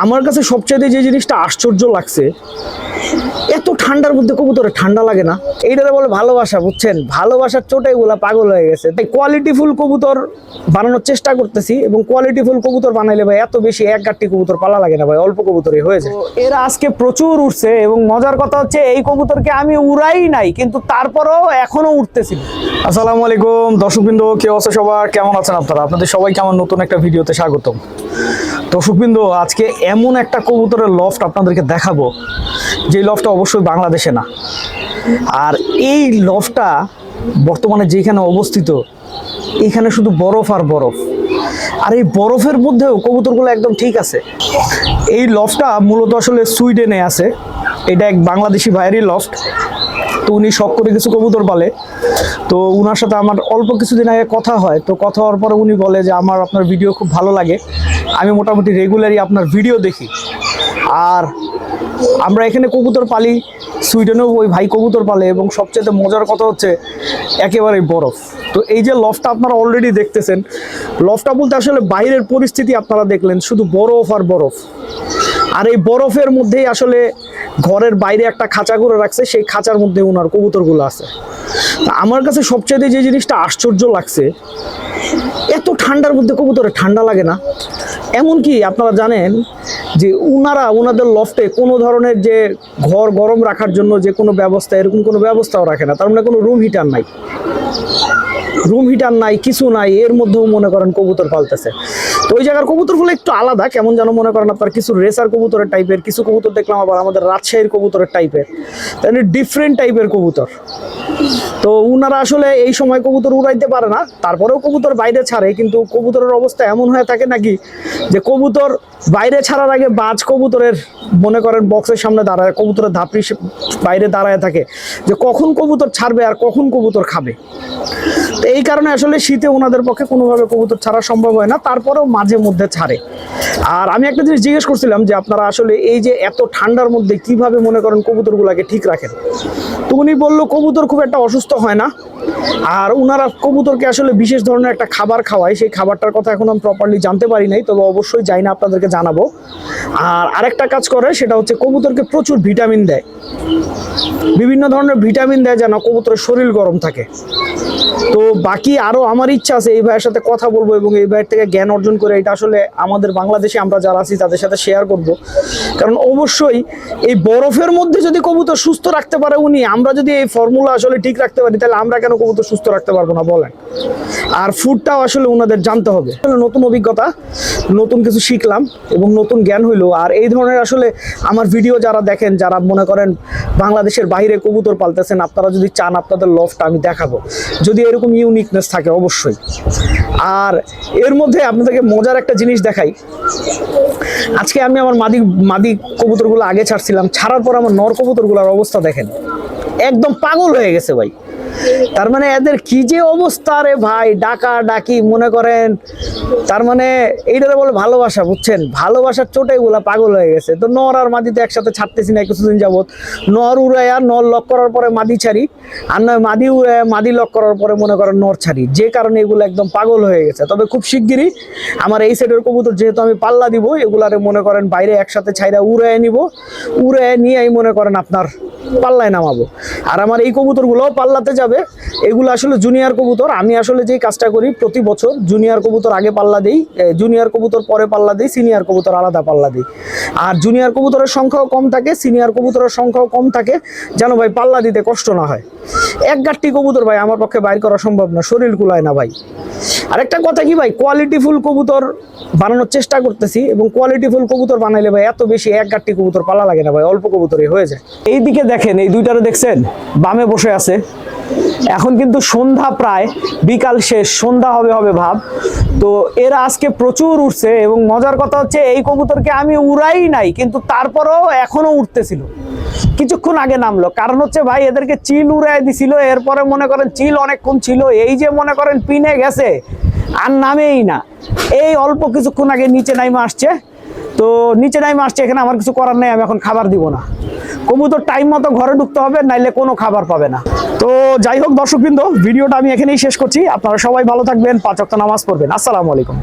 আমার কাছে সবচাইতে যে জিনিসটা আশ্চর্য লাগছে, এত ঠান্ডার মধ্যে কবুতরে ঠান্ডা লাগে না। এইটারে বলে ভালোবাসা, বুঝছেন? ভালোবাসার চোটে এগুলা পাগল হয়ে গেছে। তাই কোয়ালিটিফুল কবুতর বানানোর চেষ্টা করতেছি, এবং কোয়ালিটিফুল কবুতর বানাইলে ভাই এত বেশি এক গাঁটটি কবুতর পালা লাগে না ভাই, অল্প কবুতরই হয়ে যায়। এরা আজকে প্রচুর উঠছে, এবং মজার কথা হচ্ছে এই কবুতরকে আমি উড়াই নাই, কিন্তু তারপরেও এখনো উঠতেছিল। আসসালামু আলাইকুম দর্শকবৃন্দ, কেউ আছে সবার, কেমন আছেন আপনারা? আপনাদের সবাইকে আমার নতুন একটা ভিডিওতে স্বাগতম। দর্শকবৃন্দ, আজকে এমন একটা কবুতরের লফট আপনাদেরকে দেখাবো, যে লফটটা অবশ্যই বাংলাদেশে না। আর এই লফটটা বর্তমানে যেখানে অবস্থিত, এখানে শুধু বরফ আর বরফ, আর এই বরফের মধ্যেও কবুতরগুলো একদম ঠিক আছে। এই লফটটা মূলত আসলে সুইডেনে আছে। এটা এক বাংলাদেশি ভাইয়েরই লফট। তো উনি শখ করে কিছু কবুতর পালে। তো উনার সাথে আমার অল্প কিছুদিন আগে কথা হয়। তো কথা হওয়ার পরে উনি বলে যে আমার আপনার ভিডিও খুব ভালো লাগে, আমি মোটামুটি রেগুলারই আপনার ভিডিও দেখি। আর আমরা এখানে কবুতর পালি, সুইডেনেও ওই ভাই কবুতর পালে, এবং সবচেয়ে মজার কথা হচ্ছে একেবারেই বরফ। তো এই যে লফটটা আপনারা অলরেডি দেখতেছেন, লফটটা বলতে আসলে বাইরের পরিস্থিতি আপনারা দেখলেন, শুধু বরফ আর বরফ। আর এই বরফের মধ্যেই আসলে ঘরের বাইরে একটা খাঁচা করে রাখছে, সেই খাঁচার মধ্যে ওনার কবুতরগুলো আছে। আমার কাছে সবচেয়ে যে জিনিসটা আশ্চর্য লাগছে, এত ঠান্ডার মধ্যে কবুতরে ঠান্ডা লাগে না। এমনকি আপনারা জানেন যে ওনাদের লফটে কোনো ধরনের যে ঘর গরম রাখার জন্য যে কোনো ব্যবস্থা, এরকম কোনো ব্যবস্থাও রাখে না। তার মানে কোনো রুম হিটার নাই, কিছু নাই। এর মধ্যেও মনে করেন কবুতর পালতেছে। তো ওই জায়গার কবুতরগুলো একটু আলাদা, কেমন যেন মনে করেন আপনার কিছু রেসার কবুতরের টাইপের, কিছু কবুতর দেখলাম আবার আমাদের রাজশাহীর কবুতরের টাইপের, তাহলে ডিফারেন্ট টাইপের কবুতর। তো ওনারা আসলে এই সময় কবুতর উড়াইতে পারে না, তারপরেও কবুতর বাইরে ছাড়ে। কিন্তু কবুতরের অবস্থা এমন হয়ে থাকে নাকি যে কবুতর বাইরে ছাড়ার আগে বাজ কবুতরের মনে করেন বক্সের সামনে দাঁড়ায়, কবুতরের ধাপড়ি বাইরে দাঁড়ায় থাকে যে কখন কবুতর ছাড়বে আর কখন কবুতর খাবে। তো এই কারণে আসলে শীতে ওনাদের পক্ষে কোনোভাবে কবুতর ছাড়া সম্ভব হয় না, তারপরেও মাঝে মধ্যে ছাড়ে। আর আমি একটা জিনিস জিজ্ঞেস করছিলাম যে আপনারা আসলে এই যে এত ঠান্ডার মধ্যে কিভাবে মনে করেন কবুতরগুলোকে ঠিক রাখেন। তো উনি বললো কবুতর খুব একটা অসুস্থ হয় না, আর ওনারা কবুতরকে আসলে বিশেষ ধরনের একটা খাবার খাওয়ায়। সেই খাবারটার কথা এখন আমি প্রপারলি জানতে পারি নাই, তবে অবশ্যই যাই না আপনাদেরকে জানাবো। আর আরেকটা কাজ করে, সেটা হচ্ছে কবুতরকে প্রচুর ভিটামিন দেয়, বিভিন্ন ধরনের ভিটামিন দেয় যেন কবুতরের শরীর গরম থাকে। তো বাকি আরও আমার ইচ্ছা আছে এই ভাইয়ের সাথে কথা বলবো, এবং এই ভাইয়ের থেকে জ্ঞান অর্জন করে এটা আসলে আমাদের বাংলাদেশে আমরা যারা আছি তাদের সাথে শেয়ার করব। কারণ অবশ্যই এই বরফের মধ্যে যদি কবুতর সুস্থ রাখতে পারে উনি, আমরা যদি এই ফর্মুলা আসলে ঠিক রাখতে পারি, তাহলে আমরা কেন কবুতর সুস্থ রাখতে পারবো না বলেন? আর ফুডটাও আসলে ওনাদের জানতে হবে। নতুন অভিজ্ঞতা, নতুন কিছু শিখলাম এবং নতুন জ্ঞান হইলো। আর এই ধরনের আসলে আমার ভিডিও যারা দেখেন, যারা মনে করেন বাংলাদেশের বাইরে কবুতর পালতেছেন, আপনারা যদি চান আপনাদের লফটটা আমি দেখাবো, যদি এরকম ইউনিকনেস থাকে অবশ্যই। আর এর মধ্যে আপনাদেরকে মজার একটা জিনিস দেখাই। আজকে আমি আমার মাদি কবুতরগুলো আগে ছাড়ছিলাম, ছাড়ার পর আমার নর কবুতরগুলোর অবস্থা দেখেন, একদম পাগল হয়ে গেছে ভাই। তার মানে এদের কি যে অবস্থা রে ভাই, ডাকা ডাকি মনে করেন। তার মানে এইটারে বলে ভালোবাসা, বুঝছেন? ভালোবাসার চোটে এগুলা পাগল হয়ে গেছে। তো নর আর মাদিতে একসাথে ছাড়তেছি না কিছুদিন যাবত। নর উড়াইয়া নর লক করার পরে মাদি ছাড়ি, আর নয় মাদি উড়াইয়া মাদি লক করার পরে মনে করেন নর ছাড়ি, যে কারণে এগুলো একদম পাগল হয়ে গেছে। তবে খুব শিগগিরই আমার এই সাইডের কবুতর যেহেতু আমি পাল্লা দিব, এগুলারে মনে করেন বাইরে একসাথে ছাইরা উড়াইয়া নিব, উড়াইয়া নিয়েই মনে করেন আপনার পাল্লায় নামাবো। আর আমার এই কবুতরগুলোও পাল্লাতে যাবে। এগুলো আসলে জুনিয়র কবুতর। আমি আসলে যেই কাজটা করি, প্রতি বছর জুনিয়র কবুতর আগে পাল্লা দিই, জুনিয়র কবুতর পরে পাল্লা দিই, সিনিয়র কবুতর আলাদা পাল্লা দিই। আর জুনিয়র কবুতরের সংখ্যাও কম থাকে, সিনিয়র কবুতরের সংখ্যাও কম থাকে, যেন ভাই পাল্লা দিতে কষ্ট না হয়। এক গাঁটটি কবুতর ভাই আমার পক্ষে বাইর করা সম্ভব না, শরীর কুলায় না ভাই। আরেকটা কথা কি ভাই, কোয়ালিটিফুল কবুতর বানানোর চেষ্টা করতেছি, এবং কোয়ালিটিফুল কবুতর বানাইলে ভাই এত বেশি এক গাঁটটি কবুতর পালা লাগে না ভাই, অল্প কবুতরই হয়ে যায়। এইদিকে দেখেন, এই দুইটারে দেখছেন বামে বসে আছে। এখন কিন্তু সন্ধ্যা প্রায়, বিকাল শেষ, সন্ধ্যা হবে ভাব। তো এরা আজকে প্রচুর উঠছে, এবং মজার কথা হচ্ছে এই কবুতরকে আমি উড়াই নাই, কিন্তু তারপরেও এখনো উঠতেছিল। কিছুক্ষণ আগে নামলো, কারণ হচ্ছে ভাই এদেরকে চিল উড়াই দিছিল। এরপরে মনে করেন চিল অনেকক্ষণ ছিল, এই যে মনে করেন পিনে গেছে, আর নামেই না। এই অল্প কিছুক্ষণ আগে নিচে নাইমে আসছে। তো নিচে নাইমে আসছে, এখানে আমার কিছু করার নেই, আমি এখন খাবার দিব না। কবুতর টাইম মতো ঘরে ঢুকতে হবে, নাইলে কোনো খাবার পাবে না। তো যাই হোক দর্শকবৃন্দ, ভিডিওটা আমি এখানেই শেষ করছি। আপনারা সবাই ভালো থাকবেন, 5 ওয়াক্ত নামাজ পড়বেন। আসসালামু আলাইকুম।